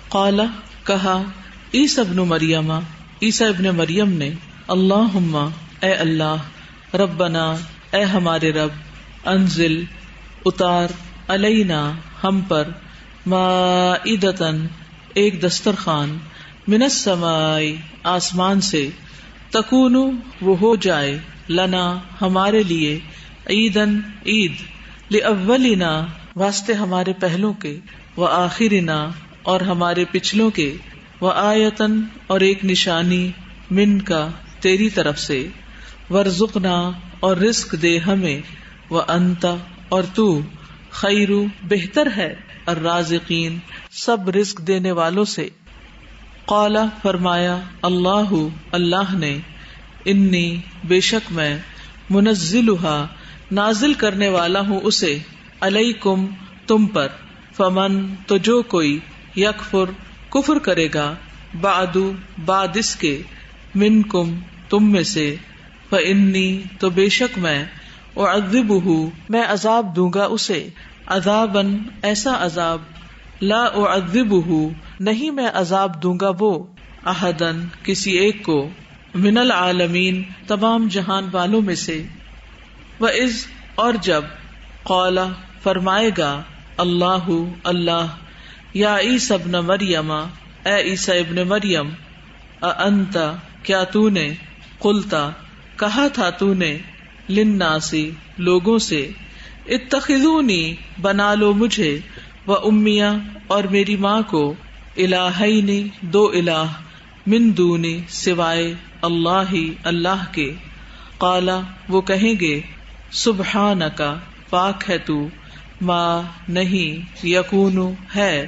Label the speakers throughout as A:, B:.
A: قال کہا عیسی ابن مریم عیسیٰ ابن مریم نے اللہم اے اللہ ربنا اے ہمارے رب انزل اتار علینا ہم پر مائدتن ایک دسترخوان من السماء آسمان سے تکون وہ ہو جائے لنا ہمارے لیے عیدن عید لأولنا واسطے ہمارے پہلوں کے وآخرنا اور ہمارے پچھلوں کے وآیتن اور ایک نشانی من کا تیری طرف سے ورزقنا اور رزق دے ہمیں وانت اور تو خیر بہتر ہے الرازقین سب رزق دینے والوں سے. قال فرمایا اللہ اللہ نے انی بے شک میں منزلھا نازل کرنے والا ہوں اسے علیکم تم پر فمن تو جو کوئی یکفر کفر کرے گا بعد اس کے منکم تم میں سے فانی تو بے شک میں اعذبہ میں عذاب دوں گا اسے عذابا ایسا عذاب لا اعذبہ نہیں میں عذاب دوں گا وہ احدا کسی ایک کو من العالمین تمام جہان والوں میں سے. وَإِذْ اور جب قال فرمائے گا اللہ اللہ یا عیسی ابن مریم اے عیسی ابن مریم اانت کیا تو نے قلتا کہا تھا تو نے للناس لوگوں سے اتخذونی بنا لو مجھے و امیہ اور میری ماں کو الہین دو الہ من دونی سوائے اللہ اللہ کے. قال وہ کہیں گے سبحانک پاک ہے تو ما نہیں یکون ہے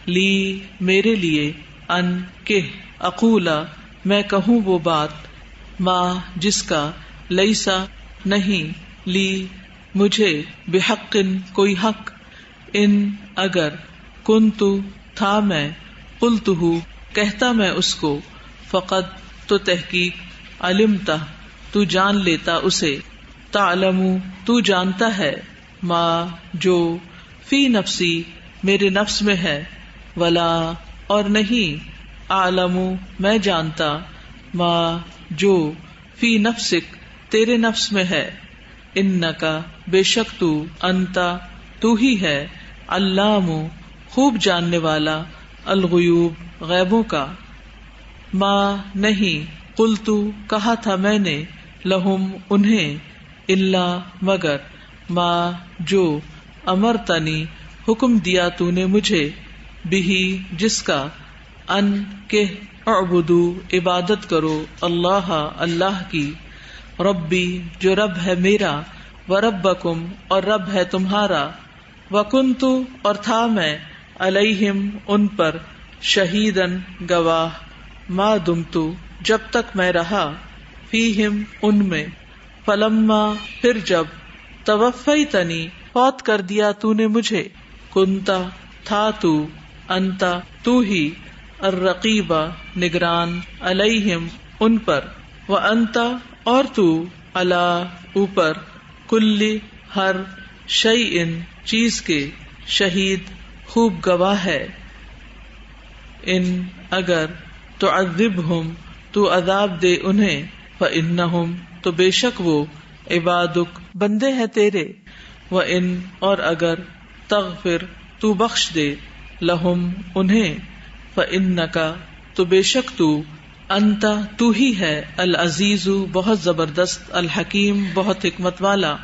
A: لی میرے لیے ان کہ اقولا میں کہوں وہ بات ما جس کا لیسا نہیں لی مجھے بحق کوئی حق ان اگر کنتو تھا میں قلتہ کہتا میں اس کو فقط تو تحقیق علمتا تو جان لیتا اسے تعلم تو جانتا ہے ما جو فی نفسی میرے نفس میں ہے ولا اور نہیں اعلم میں جانتا ما جو فی نفسک تیرے نفس میں ہے انکا بے شک تو انتا تو ہی ہے علام خوب جاننے والا الغیوب غیبوں کا. ما نہیں قلتو کہا تھا میں نے لہم انہیں الا مگر ما جو امرتنی حکم دیا تو نے مجھے بہی جس کا ان کہ اعبدو عبادت کرو اللہ اللہ کی ربی جو رب ہے میرا وربکم اور رب ہے تمہارا وکنتو اور تھا میں علیہم ان پر شہیدن گواہ ما دمتو جب تک میں رہا فیہم ان میں فلما پھر جب توفیتنی فوت کر دیا تو نے مجھے کنتا تھا تو انتا تو ہی الرقیبہ نگران علیہم ان پر وانتا اور تو علی اوپر کلی ہر شیئن چیز کے شہید خوب گواہ ہے. ان اگر تعذبہم تو عذاب دے انہیں فانہم تو بے شک وہ عبادک بندے ہیں تیرے وان اور اگر تغفر تو بخش دے لہم انہیں فانکا تو بے شک تو انتا تو ہی ہے العزیز بہت زبردست الحکیم بہت حکمت والا.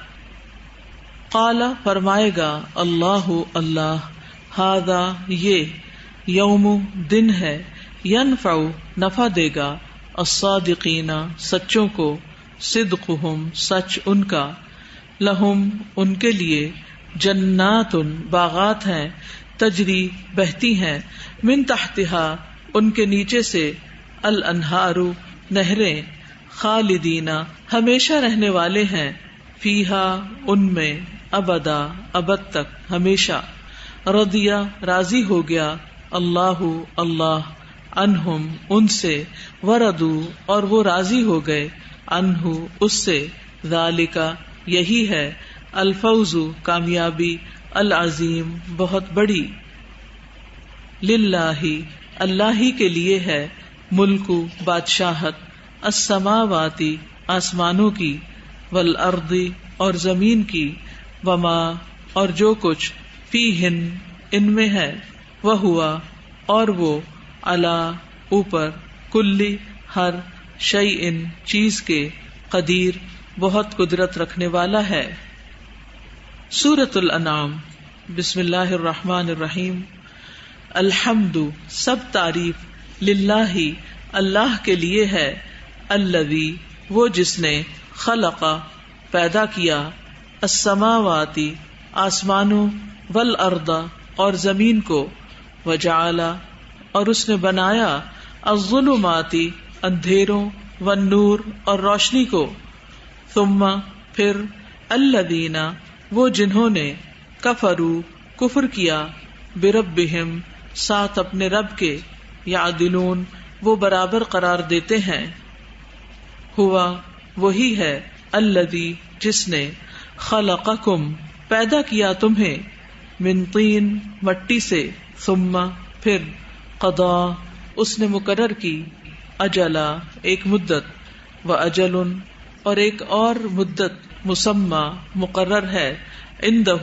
A: قال فرمائے گا اللہ اللہ ھذا یہ یوم دن ہے ینفع نفع دے گا الصادقین سچوں کو صدقہم سچ ان کا لہم ان کے لیے جنات باغات ہیں تجری بہتی ہیں من تحتہا ان کے نیچے سے الانہار نہریں خالدین ہمیشہ رہنے والے ہیں فیہا ان میں ابدا ابد تک ہمیشہ رضیا راضی ہو گیا اللہ اللہ عنہم ان سے وردو اور وہ راضی ہو گئے عنہ اس سے ذالکا یہی ہے الفوز کامیابی العظیم بہت بڑی. للہ اللہ ہی کے لیے ہے ملک بادشاہت، السماواتی آسمانوں کی، والارض اور زمین کی، وما اور جو کچھ فیہن ان میں ہے، وہوا اور وہ، علی اوپر، کلی ہر، شیئن چیز کے، قدیر بہت قدرت رکھنے والا ہے۔ سورۃ الانعام، بسم اللہ الرحمن الرحیم۔ الحمد سب تعریف، للہ اللہ کے لیے ہے، الذی وہ جس نے، خلق پیدا کیا، السماواتی آسمانوں، والارض اور زمین کو، وجعل اور اس نے بنایا، الظلماتی اندھیروں، والنور اور روشنی کو، ثم پھر، الذین وہ جنہوں نے، کفروا کفر کیا، بربہم ساتھ اپنے رب کے، یعدلون وہ برابر قرار دیتے ہیں، ہوا وہی ہے، الذی جس نے، خلقکم پیدا کیا تمہیں، من طین مٹی سے، ثم پھر، قضا اس نے مقرر کی، اجلا ایک مدت، و اجل اور ایک اور مدت، مسمی مقرر ہے، عندہ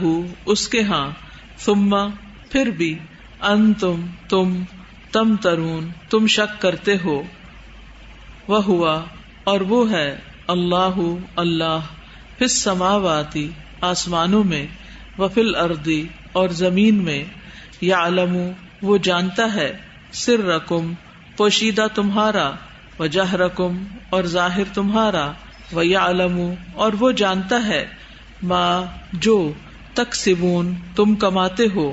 A: اس کے ہاں، ثم پھر بھی، انتم تم، تمترون تم شک کرتے ہو، وہوا اور وہ ہے، اللہ اللہ، فی السماواتی آسمانوں میں، وفی الارض اور زمین میں، یعلم وہ جانتا ہے، سرکم پوشیدہ تمہارا، وجہرکم اور ظاہر تمہارا، ویعلم اور وہ جانتا ہے، ما جو، تکسبون تم کماتے ہو،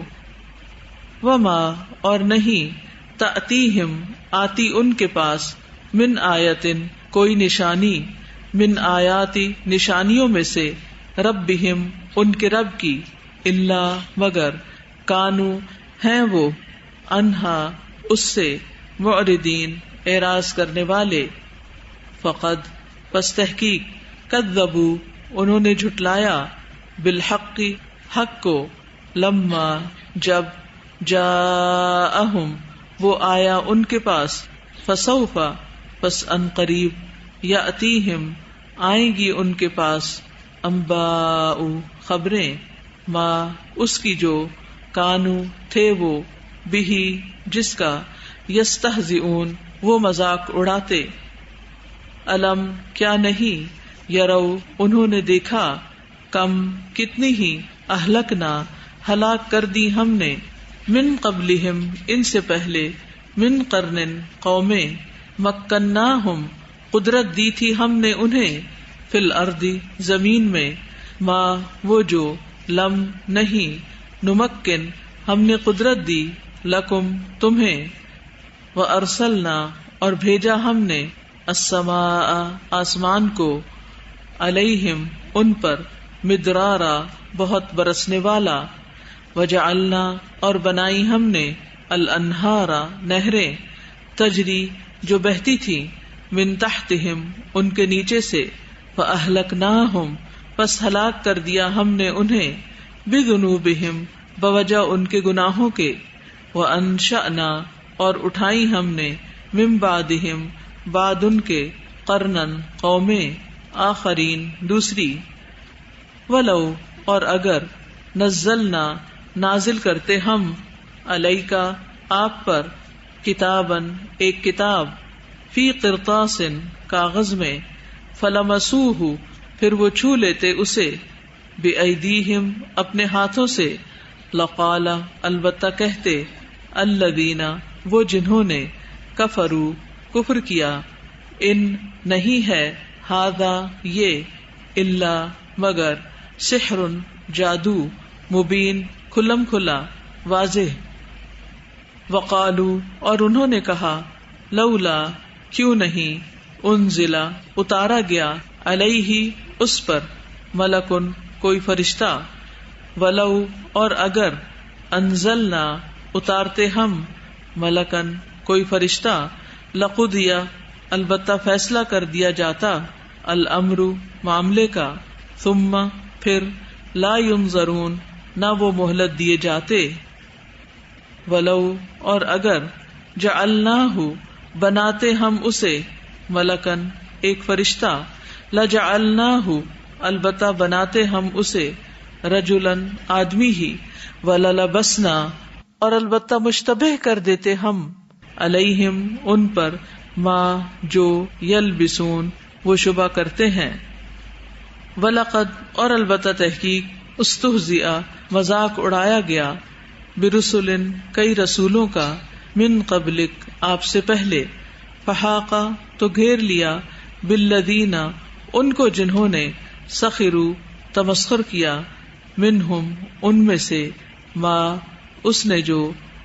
A: وما اور نہیں، تأتیہم آتی ان کے پاس، من آیتن کوئی نشانی، من آیاتی نشانیوں میں سے، ربہم ان کے رب کی، الا مگر، کانو ہیں وہ، انہا اس سے، معرضین اعراض کرنے والے، فقد پس تحقیق، کذبوا انہوں نے جھٹلایا، بالحق حق کو، لما جب، جاءہم وہ آیا ان کے پاس، فسوف پس ان قریب، یأتیہم آئیں گی ان کے پاس، انباء خبریں، ما اس کی جو، کانو تھے وہ، بہی جس کا، یستہزئون وہ مذاق اڑاتے، الم کیا نہیں، یرو انہوں نے دیکھا، کم کتنی ہی، اہلکنا ہلاک کر دی ہم نے، من قبلہم ان سے پہلے، من قرن قومیں، مکناہم قدرت دی تھی ہم نے انہیں، فی الارض زمین میں، ما وہ جو، لم نہیں، نمکن ہم نے قدرت دی، لکم تمہیں، وارسلنا اور بھیجا ہم نے، السماء آسمان کو، علیہم ان پر، مدرارا بہت برسنے والا، وجعلنا اور بنائی ہم نے، الانہارا نہریں، تجری جو بہتی تھی، من تحتہم ان کے نیچے سے، فاہلکناہم پس ہلاک کر دیا ہم نے انہیں، بذنوبہم بوجہ ان کے گناہوں کے، وانشأنا اور اٹھائی ہم نے، من بعدہم بعد ان کے، قرنن قومیں، آخرین دوسری، ولو اور اگر، نزلنا نازل کرتے ہم، علیکا آپ پر، کتابن ایک کتاب، فی قرطاس کاغذ میں، فلمسوہ پھر وہ چھو لیتے اسے، بأیدیہم اپنے ہاتھوں سے، لقال البتہ کہتے، الذین وہ جنہوں نے، کفروا کفر کیا، ان نہیں ہے، ھذا یہ، الا مگر، سحر جادو، مبین کھلم کھلا، واضح، وقالو اور انہوں نے کہا، لولا کیوں نہیں، انزلا اتارا گیا، علیہ اس پر، ملکن کوئی فرشتہ، ولو اور اگر، انزلنا اتارتے ہم، ملکن کوئی فرشتہ، لقضی البتہ فیصلہ کر دیا جاتا، الامر معاملے کا، ثم پھر، لا ینظرون نہ وہ مہلت دیے جاتے، ولو اور اگر، جعلناہ بناتے ہم اسے، ملکن ایک فرشتہ، لجعلناہ البتہ بناتے ہم اسے، رجلن آدمی ہی، وللبسنا اور البتہ مشتبہ کر دیتے ہم، علیہم ان پر، ما جو یلبسون وہ شبہ کرتے ہیں، ولقد اور البتہ تحقیق، استہزئ مذاق اڑایا گیا، برسل کئی رسولوں کا، من قبلک آپ سے پہلے، فحاقہ تو گھیر لیا، بالذین ان کو جنہوں نے، سخروا تمسخر کیا، منہم ان میں سے، ما اس نے جو،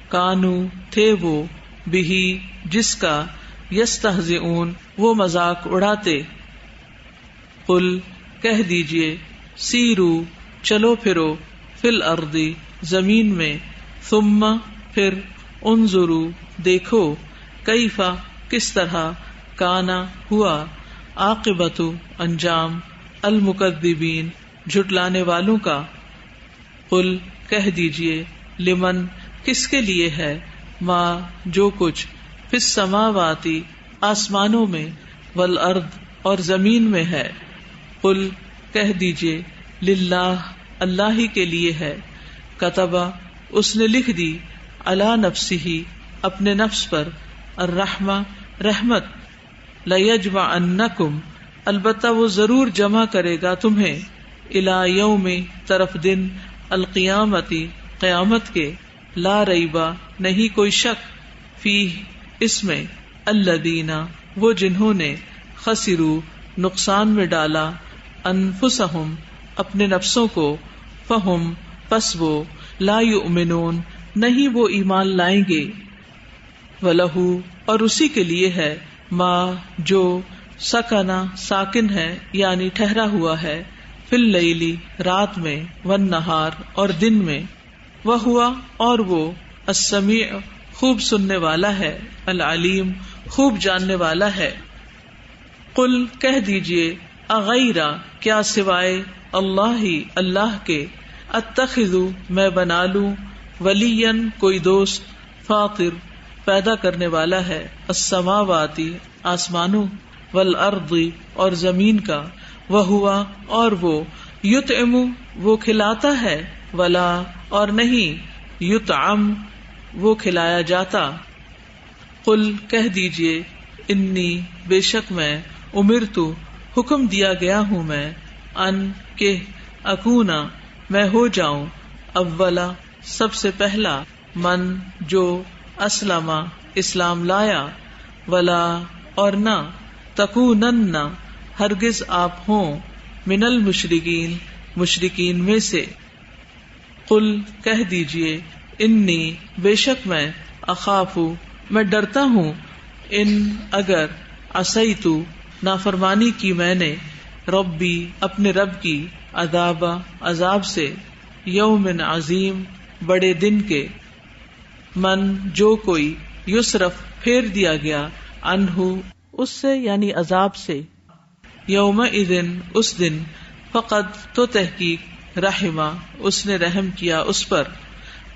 A: کانو تھے وہ، بہی جس کا، یستہزئون وہ مذاق اڑاتے، قل کہہ دیجئے، سیرو چلو پھرو، فی الارض زمین میں، ثم پھر، انظروا دیکھو، کیف کس طرح، کانا ہوا، عاقبۃ انجام، المکذبین جھٹلانے والوں کا، قل کہہ دیجئے، لمن کس کے لیے ہے، ما جو کچھ، فی السماوات آسمانوں میں، والارض اور زمین میں ہے، قل کہہ دیجئے، للہ اللہ ہی کے لیے ہے، کتبہ اس نے لکھ دی، علی نفسہ اپنے نفس پر، الرحمہ رحمت، لیجمعنکم البتہ وہ ضرور جمع کرے گا تمہیں، الی یوم طرف دن، القیامت قیامت کے، لا ریبہ نہیں کوئی شک، فیہ اس میں، الذین وہ جنہوں نے، خسروا نقصان میں ڈالا، انفسہم اپنے نفسوں کو، فہم پس وہ، لا یؤمنون نہیں وہ ایمان لائیں گے، وَلَهُ اور اسی کے لیے ہے، ما جو، سکنا ساکن ہے یعنی ٹھہرا ہوا ہے، فی اللیل رات میں، والنہار اور دن میں، وَهُوَ اور وہ، السمیع خوب سننے والا ہے، العلیم خوب جاننے والا ہے، قل کہہ دیجئے، اغیر کیا سوائے، اللہ اللہ کے، اتخذ میں بنا لوں، ولیا کوئی دوست، فاطر پیدا کرنے والا ہے، السماوات آسمانوں، والارض اور زمین کا، وہوا اور وہ، یطعم وہ کھلاتا ہے، ولا اور نہیں، یطعم وہ کھلایا جاتا، قل کہہ دیجئے، انی بے شک میں، امرت حکم دیا گیا ہوں میں، ان کہ اکونا میں ہو جاؤں، اولا سب سے پہلا، من جو، اسلم اسلام لایا، ولا اور نہ، تکونن ہرگز آپ ہوں، من المشرکین مشرکین میں سے، قل کہہ دیجئے، انی بے شک میں، اخاف میں ڈرتا ہوں، ان اگر، عصیت نافرمانی کی میں نے، ربی اپنے رب کی، عذاب سے، یوم عظیم بڑے دن کے، من جو کوئی، یصرف پھیر دیا گیا، عنہ اس سے یعنی عذاب سے، یومئذ اس دن، فقد تو تحقیق، رحمہ اس نے رحم کیا اس پر،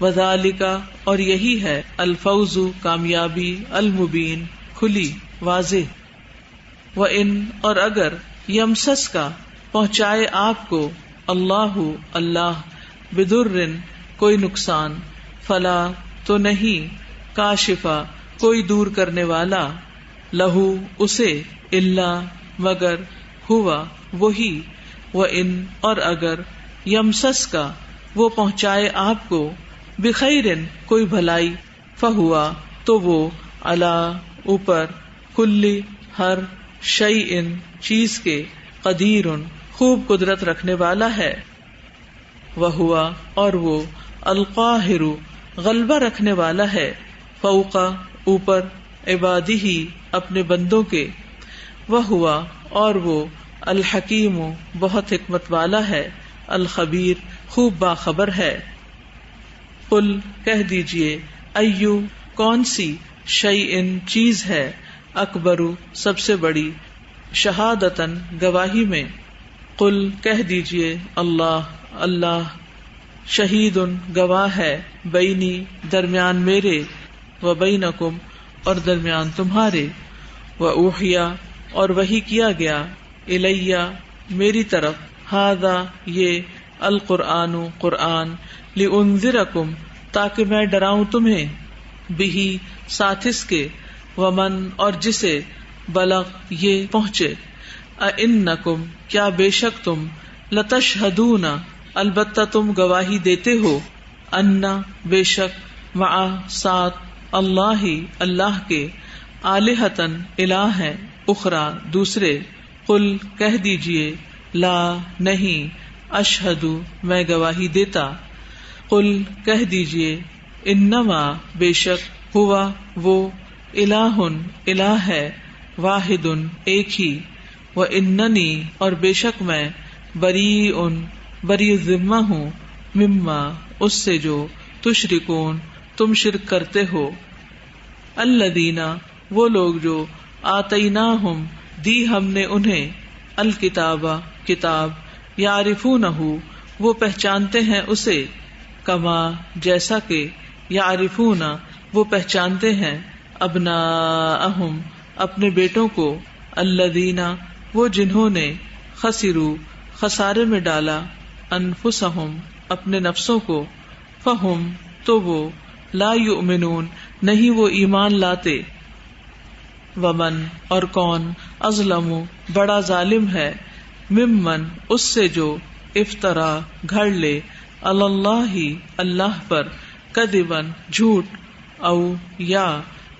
A: وذالک اور یہی ہے، الفوز کامیابی، المبین کھلی واضح، وَإِنْ اور اگر، یمسس کا پہنچائے آپ کو، اللہ بدر کوئی نقصان، فلا تو نہیں، کاشفہ کوئی دور کرنے والا، لہو اسے، الا مگر، ہوا وہی، وَإِنْ اور اگر، یمسس کا وہ پہنچائے آپ کو، بخیر کوئی بھلائی، فہوا تو وہ، علی اوپر، کل ہر، شیء چیز کے، قدیر خوب قدرت رکھنے والا ہے، وہوا اور وہ، القاہر غلبہ رکھنے والا ہے، فوق اوپر، عبادہ اپنے بندوں کے، وہوا اور وہ، الحکیم بہت حکمت والا ہے، الخبیر خوب باخبر ہے، قل کہہ دیجئے، ایو کون سی، شیء چیز ہے، اکبر سب سے بڑی، شہادتن گواہی میں، قل کہہ دیجئے، اللہ شہید گواہ ہے، بینی درمیان میرے، و بینکم اور درمیان تمہارے، وأوحیا اور وحی کیا گیا، الیہ میری طرف، ھذا یہ، القرآن قرآن، لأنذرکم تاکہ میں ڈراؤں تمہیں، بہ ساتھ اس کے، ومن اور جسے، بلغ یہ پہنچے، اِنکم کیا بے شک تم، لتشہدون البتہ تم گواہی دیتے ہو، انا بے شک، مع ساتھ، اللہ اللہ کے، آلہتن الہ ہیں، اخرى دوسرے، قل کہہ دیجئے، لا نہیں، اشہد میں گواہی دیتا، قل کہہ دیجئے، انما بے شک، ہوا وہ، الہ الہ ہے، واحد ایک ہی، واننی اور بے شک میں، بریء بری ذمہ ہوں، مما اس سے جو، تشرکون تم شرک کرتے ہو، الذین وہ لوگ جو، آتیناہم دی ہم نے انہیں، الکتاب کتاب، یعرفونہ وہ پہچانتے ہیں اسے، کما جیسا کہ، یعرفون وہ پہچانتے ہیں، ابناءہم اپنے بیٹوں کو، الذین وہ جنہوں نے، خسروا خسارے میں ڈالا، انفسہم اپنے نفسوں کو، فہم تو وہ، لا یؤمنون نہیں وہ ایمان لاتے، ومن اور کون، اظلم بڑا ظالم ہے، ممن اس سے جو، افترا گھڑ لے، علی اللہ اللہ پر، کذبا جھوٹ، او یا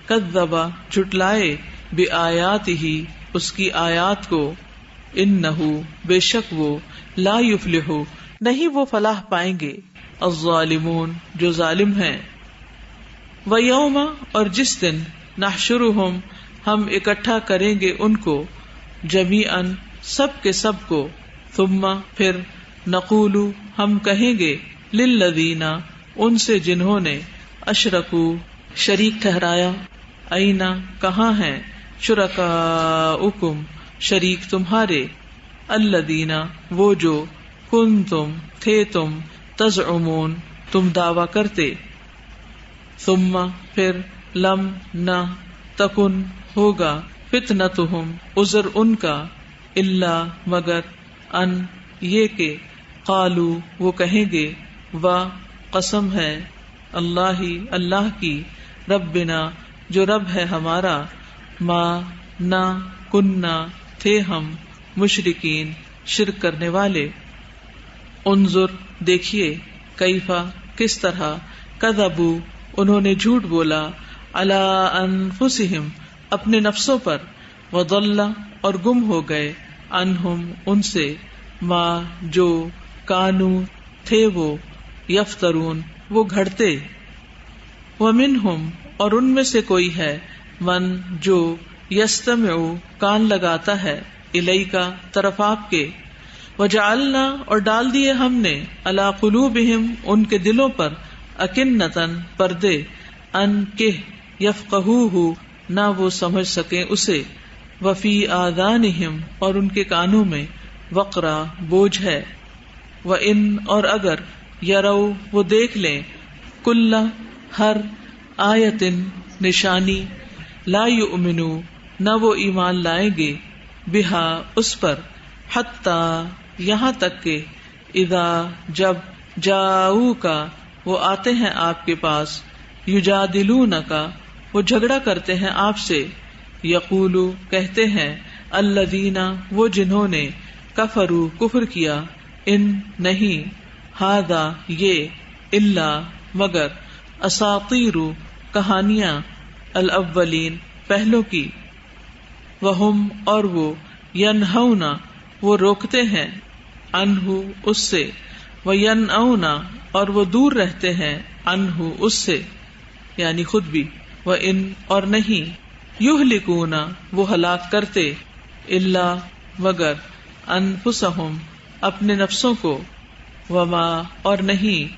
A: کذبا جھٹلائے، بآیاتہ اس کی آیات کو، انہ بے شک وہ، لا یفلح نہیں وہ فلاح پائیں گے، الظالمون جو ظالم ہیں، ویوم اور جس دن، نحشرہم ہم اکٹھا کریں گے ان کو، جمیعاً سب کے سب کو، ثم پھر، نقول ہم کہیں گے، للذین ان سے جنہوں نے، اشرکوا شریک ٹھہرایا، این کہاں ہیں، شرکاؤکم شریک تمہارے، الذین وہ جو، کنتم تھے تم، تزعمون تم دعویٰ کرتے، ثم پھر، لم نہ، تکن ہوگا، فتنتہم عذر ان کا، الا مگر، ان یہ کہ، قالو وہ کہیں گے، و قسم ہے، اللہ اللہ کی، ربنا جو رب ہے ہمارا، ما نہ، کننا تھے ہم، مشرکین شرک کرنے والے، انظر دیکھیے، کیفا کس طرح، کذبوا انہوں نے جھوٹ بولا، علی انفسہم اپنے نفسوں پر، وضل اور گم ہو گئے، عنہم ان سے، ما جو، کانو تھے وہ، یفترون وہ گھڑتے، ومنہم اور ان میں سے کوئی ہے، من جو، یستمع کان لگاتا ہے، الیک طرف آپ کے، وجعلنا اور ڈال دیے ہم نے، علی قلوبہم ان کے دلوں پر، اکنتن پردے، ان کہ، یفقہوہ نہ وہ سمجھ سکیں اسے، وفی آذانہم اور ان کے کانوں میں، وقرا بوجھ ہے، وان اور اگر، یروا وہ دیکھ لیں، کل ہر، آیتن نشانی، لا یؤمنو نہ وہ ایمان لائیں گے، بہا اس پر، حتی یہاں تک کہ، اذا جب، جاؤکا وہ آتے ہیں آپ کے پاس، یجادلونکا وہ جھگڑا کرتے ہیں آپ سے، یقولو کہتے ہیں، الذین وہ جنہوں نے، کفروا کفر کیا، ان نہیں، ھذا یہ، الا مگر، اساطیر کہانیاں، الاولین پہلوں کی، وہم اور وہ، ینہون وہ روکتے ہیں، عنہ اس سے، وینأون اور وہ دور رہتے ہیں، عنہ اس سے یعنی خود بھی، وان اور نہیں، یہلکون وہ ہلاک کرتے، الا مگر، انفسہم اپنے نفسوں کو، وما اور نہیں،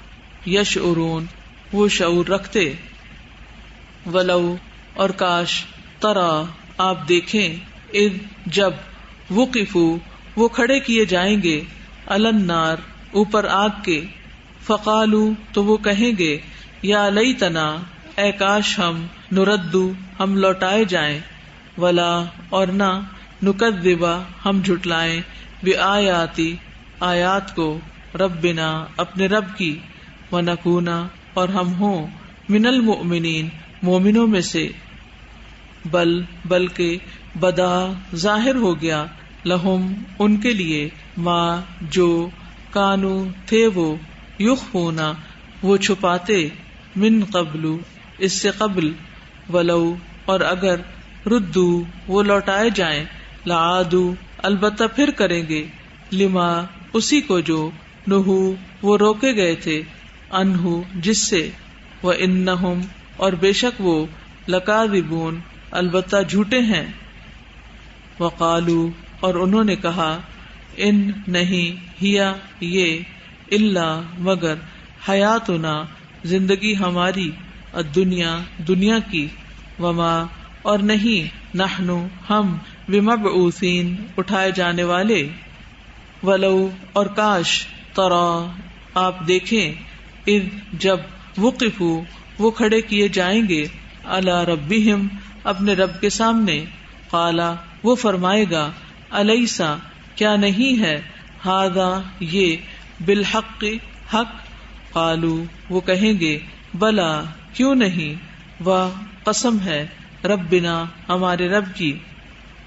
A: یشعرون وہ شعور رکھتے، ولو اور کاش، ترا آپ دیکھیں، اذ جب، وقفوا وہ کھڑے کیے جائیں گے، علی النار اوپر آگ کے، فقالوا تو وہ کہیں گے، یا لیتنا اے کاش ہم نردو ہم لوٹائے جائیں، ولا اور نہ نکذبا ہم جھٹلائیں، بآیاتی آیات کو، ربنا اپنے رب کی، ونکونا اور ہم ہوں، من المؤمنین مومنوں میں سے، بلکہ بدا ظاہر ہو گیا، لہم ان کے لیے، ما جو کانو تھے وہ، یخفونا وہ چھپاتے، من قبل اس سے قبل، ولو اور اگر، ردو وہ لوٹائے جائیں، لعادو البتہ پھر کریں گے، لما اسی کو جو، نہو وہ روکے گئے تھے، انہو جس سے، وانہم اور بے شک وہ، لکاذبون البتہ جھوٹے ہیں، وقالو اور انہوں نے کہا، ان نہیں، ہیا یہ، الا مگر، حیاتنا زندگی ہماری، الدنیا دنیا کی، وما اور نہیں، نحنو ہم، بمبعوثین اٹھائے جانے والے، ولو اور کاش، ترا آپ دیکھیں، اذ جب، وقفو وہ کھڑے کیے جائیں گے، علی ربہم اپنے رب کے سامنے، قالا وہ فرمائے گا، الیسا کیا نہیں ہے، ھذا یہ، بالحق حق، قالو وہ کہیں گے، بلا کیوں نہیں، و قسم ہے، ربنا ہمارے رب کی،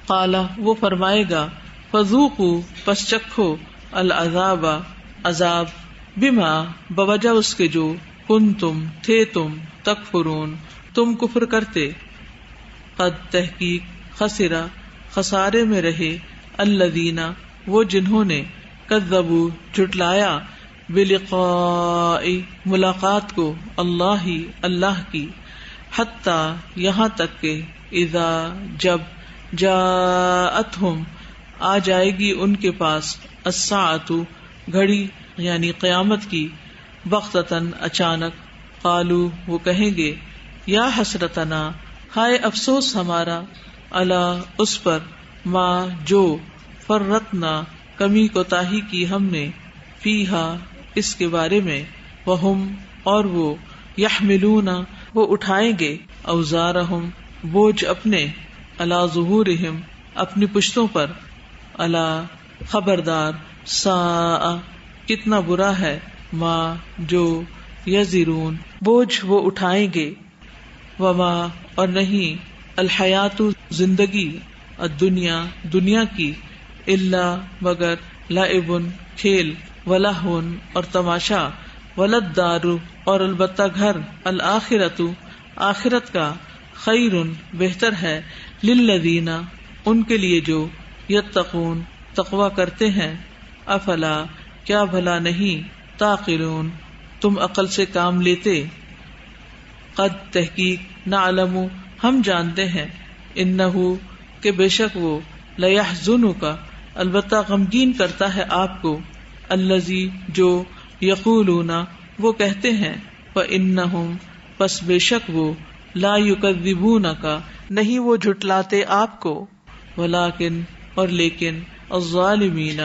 A: قالا وہ فرمائے گا، فذوقوا پس چکھو، العذاب عذاب، بما بوجہ اس کے جو، کنتم تھے تم، تکفرون تم کفر کرتے، قد تحقیق، خسرا خسارے میں رہے، الذین وہ جنہوں نے، کذبوا جھٹلایا، بلقاء ملاقات کو، اللہ کی، حتی یہاں تک کہ، اذا جب، جاءتہم آ جائے گی ان کے پاس، الساعۃ گھڑی یعنی قیامت کی، بغتۃ اچانک، قالو وہ کہیں گے، یا حسرتنا ہائے افسوس ہمارا، الا اس پر، ما جو، فرطنا کمی کوتاہی کی ہم نے، فیہا اس کے بارے میں، وہم اور وہ، یحملون وہ اٹھائیں گے، اوزارہم بوجھ اپنے، علی ظہورہم اپنی پشتوں پر، الا خبردار، ساء کتنا برا ہے، ما جو، یزرون بوجھ وہ اٹھائیں گے، وما اور نہیں، الحیات زندگی، الدنیا دنیا کی، الا مگر، لعب کھیل، ولہو اور تماشا، وللدار اور البتہ گھر، الآخرۃ آخرت کا، خیر بہتر ہے، للذین ان کے لیے جو، یتقون تقوی کرتے ہیں، افلا کیا بھلا نہیں، تعقلون تم عقل سے کام لیتے، قد تحقیق، نعلم ہم جانتے ہیں، انہ کہ بے شک وہ، لیحزنک البتہ غمگین کرتا ہے آپ کو، الذی جو، یقولون وہ کہتے ہیں، فإنہم پس بے شک وہ، لا یکذبونک نہیں وہ جھٹلاتے آپ کو، ولکن اور لیکن، الظالمین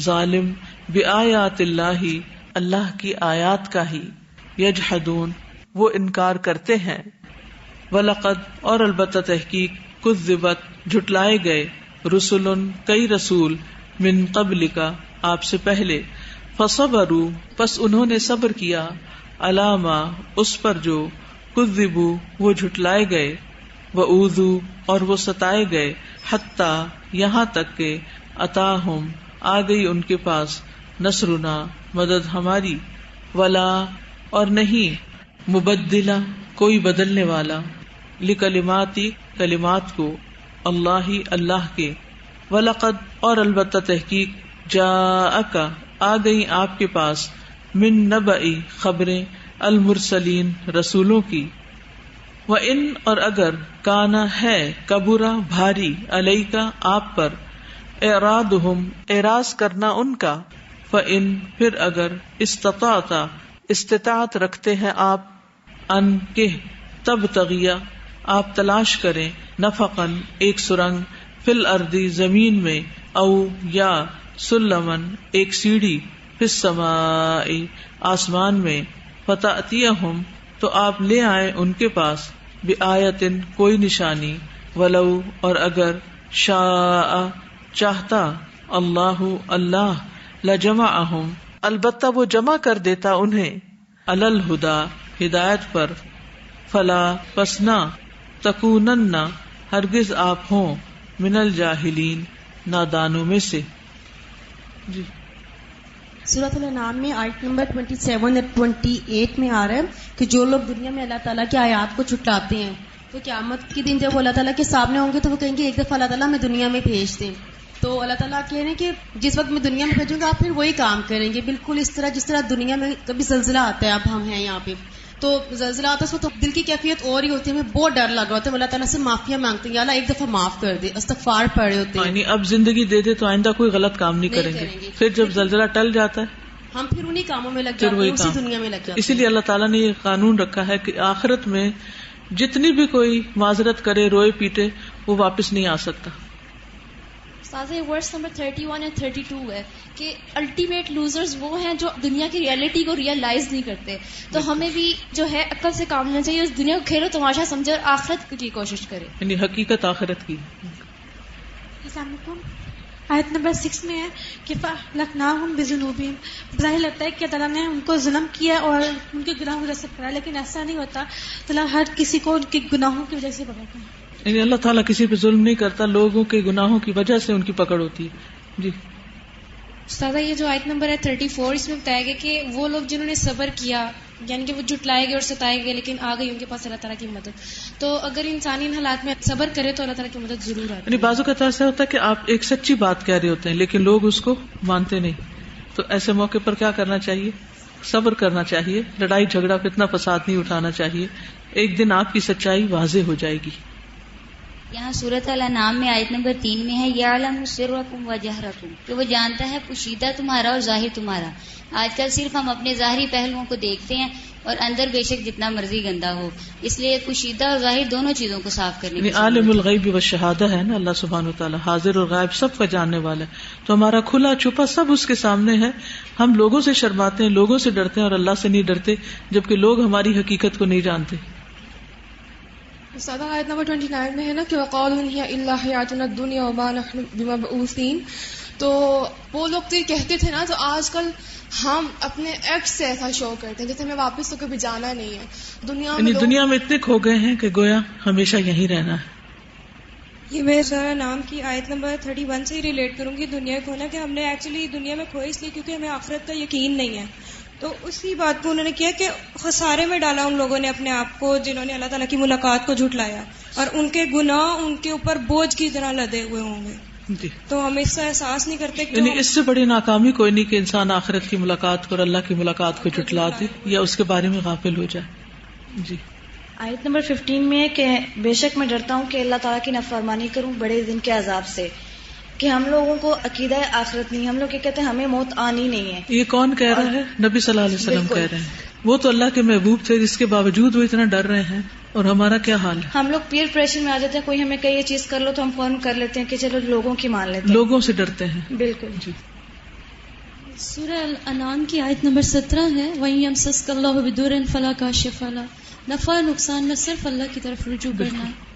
A: ظالم، بآیات اللہ اللہ کی آیات کا ہی، یجحدون وہ انکار کرتے ہیں، وَلَقَدْ اور البتہ تحقیق، کذبت جھٹلائے گئے، رسل کئی رسول، من قبلک آپ سے پہلے، فصبروا پس انہوں نے صبر کیا، علی ما اس پر جو، کذبوا وہ جھٹلائے گئے، وَأُوذُوا اور وہ ستائے گئے، حتی یہاں تک کہ، اتاہم آ گئی ان کے پاس، نصرنا مدد ہماری، ولا اور نہیں، مبدلا کوئی بدلنے والا، لکلماتی کلمات کو، اللہ کے، ولقد اور البتہ تحقیق، جاءک آ گئی آپ کے پاس، من نبئی خبریں، المرسلین رسولوں کی، وَإِنْ اور اگر، کانا ہے، کبرا بھاری، علیکا آپ پر، اعراضہم اعراض کرنا ان کا، فَإِنْ پھر اگر، استطاعت رکھتے ہیں آپ، ان کہ تبتغی آپ تلاش کریں، نفقاً ایک سرنگ، فی الارض زمین میں، او یا سلمن ایک سیڑھی، فی السماء آسمان میں، فتأتیہم تو آپ لے آئیں ان کے پاس بآیتن کوئی نشانی، ولو اور اگر شاء چاہتا اللہ اللہ لجمعہم البتہ وہ جمع کر دیتا انہیں علی الہدی ہدایت پر، فلا پس نہ تکونن ہرگز آپ ہوں من الجاہلین نادانوں میں سے. جی
B: سورۃ الانعام میں آیت نمبر 27 اور 28 میں آ رہا ہے کہ جو لوگ دنیا میں اللہ تعالیٰ کی آیات کو چھٹلاتے ہیں تو قیامت کے دن جب اللہ تعالیٰ کے سامنے ہوں گے تو وہ کہیں گے ایک دفعہ اللہ تعالیٰ میں دنیا میں بھیج دیں. تو اللہ تعالیٰ کہہ رہے ہیں کہ جس وقت میں دنیا میں بھیجوں گا آپ پھر وہی کام کریں گے، بالکل اس طرح جس طرح دنیا میں کبھی زلزلہ آتا ہے. اب ہم ہیں یہاں پہ تو زلزلہ آتا ہے اس وقت دل کی کیفیت اور ہی ہوتی ہے، ہمیں بہت ڈر لگ رہا ہوتا ہے، اللہ تعالیٰ سے معافیاں مانگتے ہیں، یا اللہ ایک دفعہ معاف کر دے، استغفار پڑھ رہے ہوتے ہیں.
A: یعنی اب زندگی دے دے تو آئندہ کوئی غلط کام نہیں کریں گے. پھر جب زلزلہ ٹل جاتا ہے
B: ہم پھر انہی کاموں میں لگ جاتے ہیں، اسی دنیا میں لگ جاتے ہیں.
A: اسی لیے اللہ تعالیٰ نے یہ قانون رکھا ہے کہ آخرت میں جتنی بھی کوئی معذرت کرے روئے پیٹے وہ واپس نہیں آ سکتا.
C: استاذہ ورس نمبر 31 اور 32 ہے کہ الٹیمیٹ لوزرز وہ ہیں جو دنیا کی ریئلٹی کو ریئلائز نہیں کرتے. تو ہمیں بھی جو ہے عقل سے کام لینا چاہیے، اس دنیا کو کھیلو تماشا سمجھے اور آخرت کی کوشش کرے،
A: یعنی حقیقت آخرت کی.
D: السلام علیکم. آیت نمبر 6 میں ہے کہ فَأَهْلَكْنَاهُمْ بِذُنُوبِهِمْ. ظاہر لگتا ہے کہ تعالیٰ نے ان کو ظلم کیا اور ان کے گناہوں کی وجہ سے پکڑا، لیکن ایسا نہیں ہوتا. تعالیٰ ہر کسی کو ان کے گناہوں کی وجہ سے پکڑتا ہے.
A: یعنی اللہ تعالیٰ کسی پہ ظلم نہیں کرتا، لوگوں کے گناہوں کی وجہ سے ان کی پکڑ ہوتی ہے. جی
C: استاذہ یہ جو آیت نمبر ہے 34 اس میں بتایا گیا کہ وہ لوگ جنہوں نے صبر کیا، یعنی کہ وہ جھٹلائے گئے اور ستائے گئے لیکن آ گئی ان کے پاس اللہ تعالیٰ کی مدد. تو اگر انسانی ان حالات میں صبر کرے تو اللہ تعالیٰ کی مدد ضرور آتی ہے.
A: یعنی بعض اوقات ایسا ہوتا ہے کہ آپ ایک سچی بات کہہ رہے ہوتے ہیں لیکن لوگ اس کو مانتے نہیں، تو ایسے موقع پر کیا کرنا چاہیے؟ صبر کرنا چاہیے، لڑائی جھگڑا فتنہ فساد نہیں اٹھانا چاہیے. ایک دن آپ کی سچائی واضح ہو جائے گی.
E: یہاں سورۃ الانعام میں آیت نمبر 3 میں ہے یعلم سرکم و جہرکم، کہ وہ جانتا ہے پوشیدہ تمہارا اور ظاہر تمہارا. آج کل صرف ہم اپنے ظاہری پہلوؤں کو دیکھتے ہیں اور اندر بے شک جتنا مرضی گندا ہو، اس لیے پوشیدہ اور ظاہر دونوں چیزوں کو صاف کرنے کی
A: عالم الغیب والشہادہ ہے نا اللہ سبحانہ وتعالی، حاضر اور غائب سب کا جاننے والا ہے. تو ہمارا کھلا چھپا سب اس کے سامنے ہے. ہم لوگوں سے شرماتے ہیں، لوگوں سے ڈرتے ہیں اور اللہ سے نہیں ڈرتے، جبکہ لوگ ہماری حقیقت کو نہیں جانتے.
F: سادہ آیت نمبر 29 میں ہے نا کہ وَقَالُوا إِنْ هِيَ إِلَّا حَيَاتُنَا الدُّنْيَا وَمَا نَحْنُ بِمَبْعُوثِينَ. تو وہ لوگ تو یہ کہتے تھے نا، تو آج کل ہم اپنے ایکٹ سے ایسا شو کرتے ہیں جیسے ہمیں واپس تو کبھی جانا نہیں ہے. دنیا میں
A: اتنے کھو گئے ہیں کہ گویا ہمیشہ یہیں رہنا ہے.
G: یہ میں سورہ نام کی آیت نمبر 31 سے ہی ریلیٹ کروں گی. دنیا کھونا کہ ہم نے ایکچولی دنیا میں کھوئے اس لیے کیونکہ ہمیں آخرت کا یقین نہیں ہے. تو اسی بات کو انہوں نے کیا کہ خسارے میں ڈالا ان لوگوں نے اپنے آپ کو جنہوں نے اللہ تعالیٰ کی ملاقات کو جھٹلایا، اور ان کے گناہ ان کے اوپر بوجھ کی طرح لدے ہوئے ہوں گے.
A: جی.
G: تو ہم اس کا احساس نہیں کرتے.
A: یعنی اس سے بڑی ناکامی کوئی نہیں کہ انسان آخرت کی ملاقات کو اور اللہ کی ملاقات کو جھٹلا دے یا اس کے بارے میں غافل ہو جائے. جی
H: آیت نمبر 15 میں ہے کہ بے شک میں ڈرتا ہوں کہ اللہ تعالیٰ کی نافرمانی کروں بڑے دن کے عذاب سے. کہ ہم لوگوں کو عقیدہ آخرت نہیں، ہم لوگ یہ کہتے ہیں ہمیں موت آنی نہیں ہے.
A: یہ کون کہہ رہا ہے؟ نبی صلی اللہ علیہ وسلم کہہ رہے ہیں. وہ تو اللہ کے محبوب تھے، جس کے باوجود وہ اتنا ڈر رہے ہیں. اور ہمارا کیا حال ہے؟
H: ہم لوگ پیئر پریشر میں آ جاتے ہیں، کوئی ہمیں کہے یہ چیز کر لو تو ہم فوراً کر لیتے ہیں کہ چلو لوگوں کی مان لیتے ہیں،
A: لوگوں سے ڈرتے ہیں.
H: بالکل.
A: جی
C: سورہ الانعام کی آیت نمبر 17 ہے وَإِن يَمْسَسْكَ اللَّهُ بِضُرٍّ فَلَا كَاشِفَ لَهُ. نفع نقصان میں صرف اللہ کی طرف رجوع کرنا ہے.